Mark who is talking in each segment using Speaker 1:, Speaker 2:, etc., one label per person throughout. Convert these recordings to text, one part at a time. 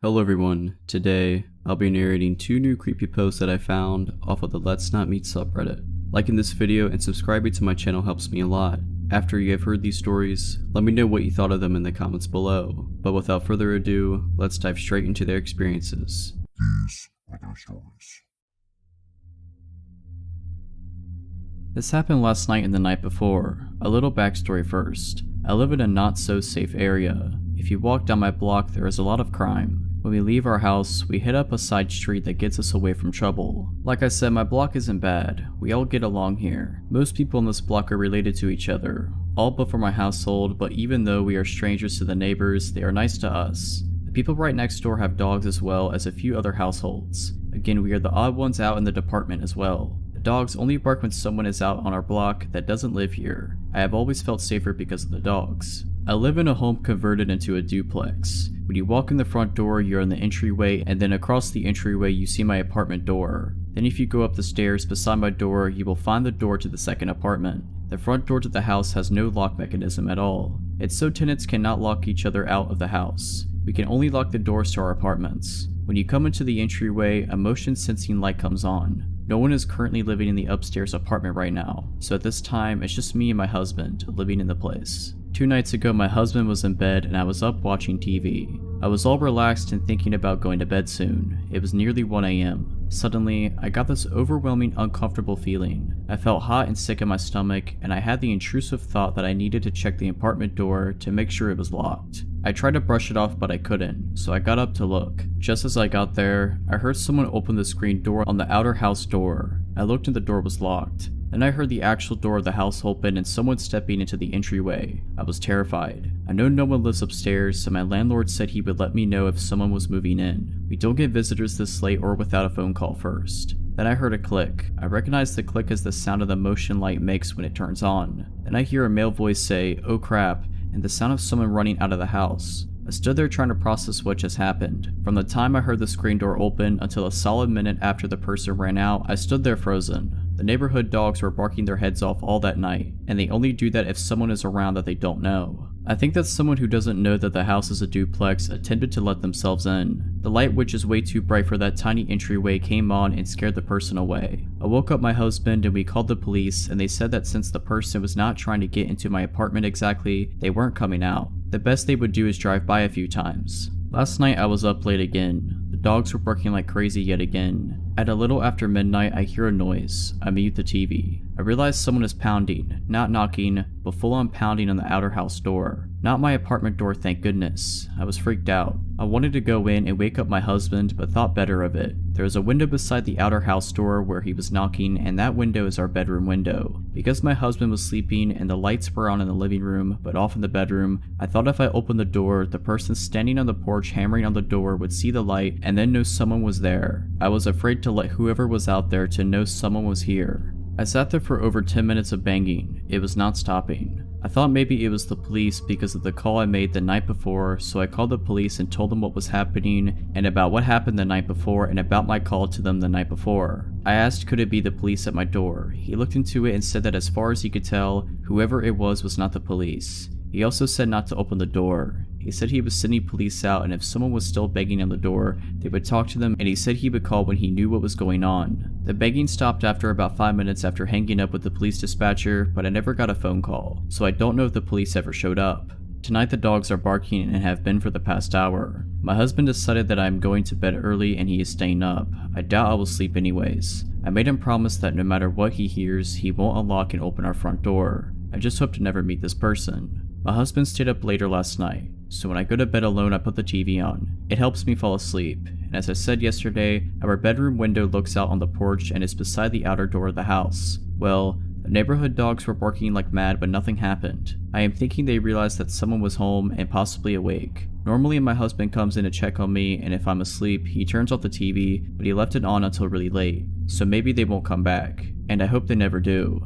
Speaker 1: Hello everyone, today I'll be narrating 2 new creepyposts that I found off of the Let's Not Meet subreddit. Liking this video and subscribing to my channel helps me a lot. After you have heard these stories, let me know what you thought of them in the comments below. But without further ado, let's dive straight into their experiences.
Speaker 2: These are their stories.
Speaker 1: This happened last night and the night before. A little backstory first. I live in a not so safe area. If you walk down my block, there is a lot of crime. When we leave our house, we hit up a side street that gets us away from trouble. Like I said, my block isn't bad. We all get along here. Most people in this block are related to each other, all but for my household, but even though we are strangers to the neighbors, they are nice to us. The people right next door have dogs as well as a few other households. Again, we are the odd ones out in the department as well. The dogs only bark when someone is out on our block that doesn't live here. I have always felt safer because of the dogs. I live in a home converted into a duplex. When you walk in the front door, you're in the entryway, and then across the entryway you see my apartment door. Then if you go up the stairs beside my door, you will find the door to the second apartment. The front door to the house has no lock mechanism at all. It's so tenants cannot lock each other out of the house. We can only lock the doors to our apartments. When you come into the entryway, a motion sensing light comes on. No one is currently living in the upstairs apartment right now, so at this time it's just me and my husband living in the place. 2 nights ago my husband was in bed and I was up watching TV. I was all relaxed and thinking about going to bed soon. It was nearly 1 AM. Suddenly, I got this overwhelming uncomfortable feeling. I felt hot and sick in my stomach, and I had the intrusive thought that I needed to check the apartment door to make sure it was locked. I tried to brush it off but I couldn't, so I got up to look. Just as I got there, I heard someone open the screen door on the outer house door. I looked and the door was locked. Then I heard the actual door of the house open and someone stepping into the entryway. I was terrified. I know no one lives upstairs, so my landlord said he would let me know if someone was moving in. We don't get visitors this late or without a phone call first. Then I heard a click. I recognized the click as the sound of the motion light makes when it turns on. Then I hear a male voice say, "Oh crap," and the sound of someone running out of the house. I stood there trying to process what just happened. From the time I heard the screen door open until a solid minute after the person ran out, I stood there frozen. The neighborhood dogs were barking their heads off all that night, and they only do that if someone is around that they don't know. I think that someone who doesn't know that the house is a duplex attempted to let themselves in. The light, which is way too bright for that tiny entryway, came on and scared the person away. I woke up my husband and we called the police, and they said that since the person was not trying to get into my apartment exactly, they weren't coming out. The best they would do is drive by a few times. Last night I was up late again. The dogs were barking like crazy yet again. At a little after midnight, I hear a noise. I mute the TV. I realize someone is pounding, not knocking, but full on pounding on the outer house door. Not my apartment door, thank goodness. I was freaked out. I wanted to go in and wake up my husband, but thought better of it. There is a window beside the outer house door where he was knocking, and that window is our bedroom window. Because my husband was sleeping and the lights were on in the living room, but off in the bedroom, I thought if I opened the door, the person standing on the porch hammering on the door would see the light and then know someone was there. I was afraid to let whoever was out there to know someone was here. I sat there for over 10 minutes of banging. It was not stopping. I thought maybe it was the police because of the call I made the night before, so I called the police and told them what was happening and about what happened the night before and about my call to them the night before. I asked could it be the police at my door. He looked into it and said that as far as he could tell, whoever it was not the police. He also said not to open the door. He said he was sending police out, and if someone was still banging on the door, they would talk to them, and he said he would call when he knew what was going on. The banging stopped after about 5 minutes after hanging up with the police dispatcher, but I never got a phone call, so I don't know if the police ever showed up. Tonight the dogs are barking and have been for the past hour. My husband decided that I am going to bed early and he is staying up. I doubt I will sleep anyways. I made him promise that no matter what he hears, he won't unlock and open our front door. I just hope to never meet this person. My husband stayed up later last night, so when I go to bed alone I put the TV on. It helps me fall asleep, and as I said yesterday, our bedroom window looks out on the porch and is beside the outer door of the house. Well, the neighborhood dogs were barking like mad but nothing happened. I am thinking they realized that someone was home and possibly awake. Normally my husband comes in to check on me, and if I'm asleep, he turns off the TV, but he left it on until really late, so maybe they won't come back, and I hope they never do.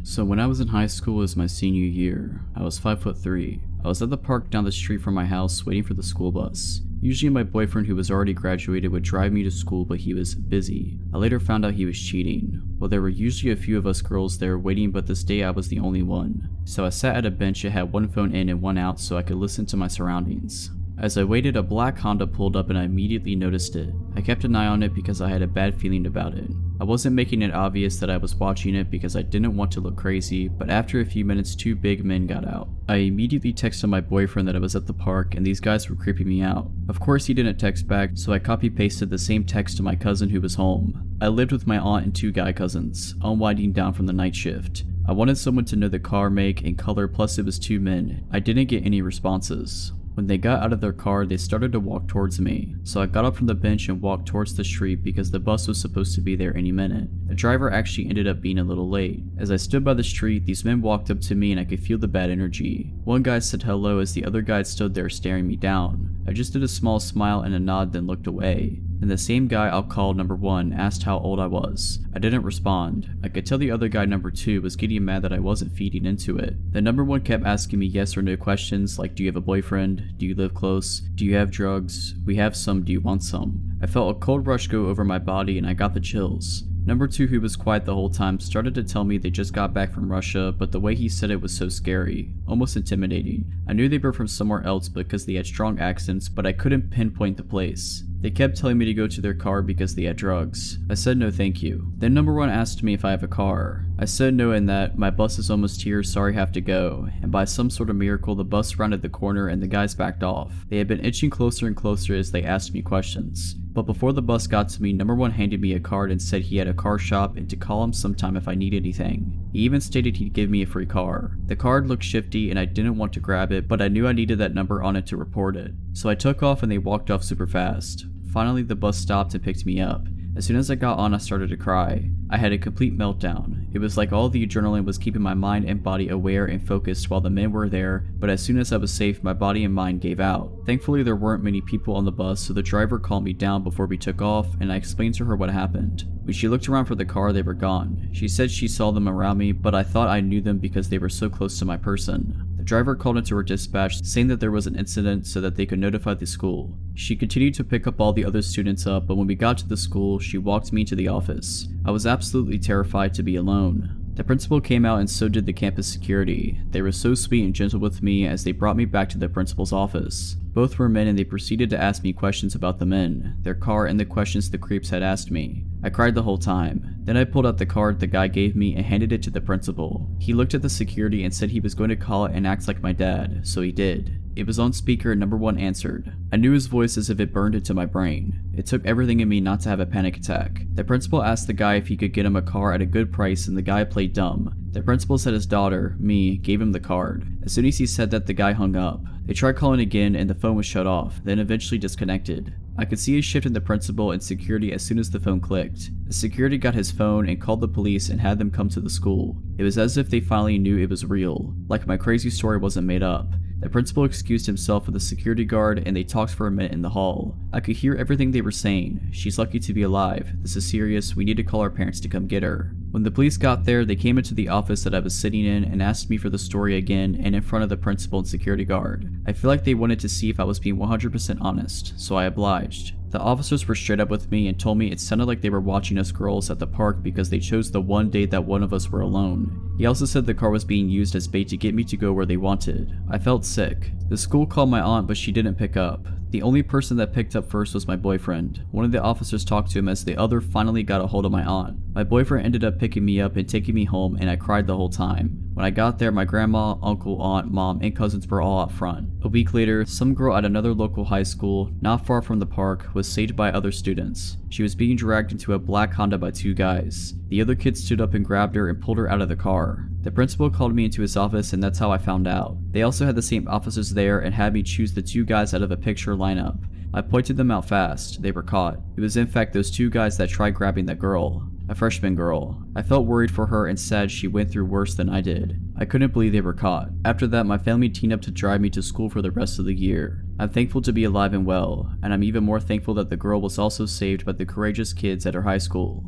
Speaker 1: So when I was in high school as my senior year, I was 5'3". I was at the park down the street from my house waiting for the school bus. Usually my boyfriend, who was already graduated, would drive me to school, but he was busy. I later found out he was cheating. Well, there were usually a few of us girls there waiting, but this day I was the only one. So I sat at a bench that had one phone in and one out so I could listen to my surroundings. As I waited, a black Honda pulled up and I immediately noticed it. I kept an eye on it because I had a bad feeling about it. I wasn't making it obvious that I was watching it because I didn't want to look crazy, but after a few minutes 2 big men got out. I immediately texted my boyfriend that I was at the park and these guys were creeping me out. Of course he didn't text back, so I copy-pasted the same text to my cousin who was home. I lived with my aunt and 2 guy cousins, unwinding down from the night shift. I wanted someone to know the car make and color, plus it was 2 men. I didn't get any responses. When they got out of their car, they started to walk towards me, so I got up from the bench and walked towards the street because the bus was supposed to be there any minute. The driver actually ended up being a little late. As I stood by the street, these men walked up to me and I could feel the bad energy. One guy said hello as the other guy stood there staring me down. I just did a small smile and a nod, then looked away. Then the same guy I'll call number 1 asked how old I was. I didn't respond. I could tell the other guy, number 2, was getting mad that I wasn't feeding into it. Then number 1 kept asking me yes or no questions like, do you have a boyfriend? Do you live close? Do you have drugs? We have some, do you want some? I felt a cold rush go over my body and I got the chills. Number 2, who was quiet the whole time, started to tell me they just got back from Russia, but the way he said it was so scary, almost intimidating. I knew they were from somewhere else because they had strong accents, but I couldn't pinpoint the place. They kept telling me to go to their car because they had drugs. I said no thank you. Then number 1 asked me if I have a car. I said no and that my bus is almost here, sorry have to go, and by some sort of miracle the bus rounded the corner and the guys backed off. They had been inching closer and closer as they asked me questions. But before the bus got to me, number 1 handed me a card and said he had a car shop and to call him sometime if I need anything. He even stated he'd give me a free car. The card looked shifty and I didn't want to grab it, but I knew I needed that number on it to report it. So I took off and they walked off super fast. Finally the bus stopped and picked me up. As soon as I got on, I started to cry. I had a complete meltdown. It was like all the adrenaline was keeping my mind and body aware and focused while the men were there, but as soon as I was safe, my body and mind gave out. Thankfully, there weren't many people on the bus, so the driver calmed me down before we took off, and I explained to her what happened. When she looked around for the car, they were gone. She said she saw them around me, but I thought I knew them because they were so close to my person. The driver called into her dispatch saying that there was an incident so that they could notify the school. She continued to pick up all the other students up, but when we got to the school, she walked me to the office. I was absolutely terrified to be alone. The principal came out and so did the campus security. They were so sweet and gentle with me as they brought me back to the principal's office. Both were men and they proceeded to ask me questions about the men, their car, and the questions the creeps had asked me. I cried the whole time. Then I pulled out the card the guy gave me and handed it to the principal. He looked at the security and said he was going to call it and act like my dad, so he did. It was on speaker and number 1 answered. I knew his voice as if it burned into my brain. It took everything in me not to have a panic attack. The principal asked the guy if he could get him a car at a good price and the guy played dumb. The principal said his daughter, me, gave him the card. As soon as he said that, the guy hung up. They tried calling again and the phone was shut off, then eventually disconnected. I could see a shift in the principal and security as soon as the phone clicked. The security got his phone and called the police and had them come to the school. It was as if they finally knew it was real, like my crazy story wasn't made up. The principal excused himself with the security guard and they talked for a minute in the hall. I could hear everything they were saying. She's lucky to be alive. This is serious. We need to call our parents to come get her. When the police got there, they came into the office that I was sitting in and asked me for the story again and in front of the principal and security guard. I feel like they wanted to see if I was being 100% honest, so I obliged. The officers were straight up with me and told me it sounded like they were watching us girls at the park because they chose the one day that one of us were alone. He also said the car was being used as bait to get me to go where they wanted. I felt sick. The school called my aunt, but she didn't pick up. The only person that picked up first was my boyfriend. One of the officers talked to him as the other finally got a hold of my aunt. My boyfriend ended up picking me up and taking me home and I cried the whole time. When I got there, my grandma, uncle, aunt, mom, and cousins were all out front. A week later, some girl at another local high school, not far from the park, was saved by other students. She was being dragged into a black Honda by 2 guys. The other kid stood up and grabbed her and pulled her out of the car. The principal called me into his office and that's how I found out. They also had the same officers there and had me choose the 2 guys out of a picture lineup. I pointed them out fast. They were caught. It was in fact those 2 guys that tried grabbing that girl. A freshman girl. I felt worried for her and sad she went through worse than I did. I couldn't believe they were caught. After that, my family teamed up to drive me to school for the rest of the year. I'm thankful to be alive and well, and I'm even more thankful that the girl was also saved by the courageous kids at her high school.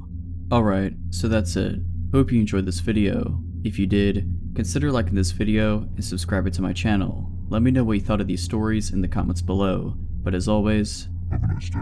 Speaker 1: Alright, so that's it. Hope you enjoyed this video. If you did, consider liking this video and subscribing to my channel. Let me know what you thought of these stories in the comments below, but as always,
Speaker 2: Have a nice day.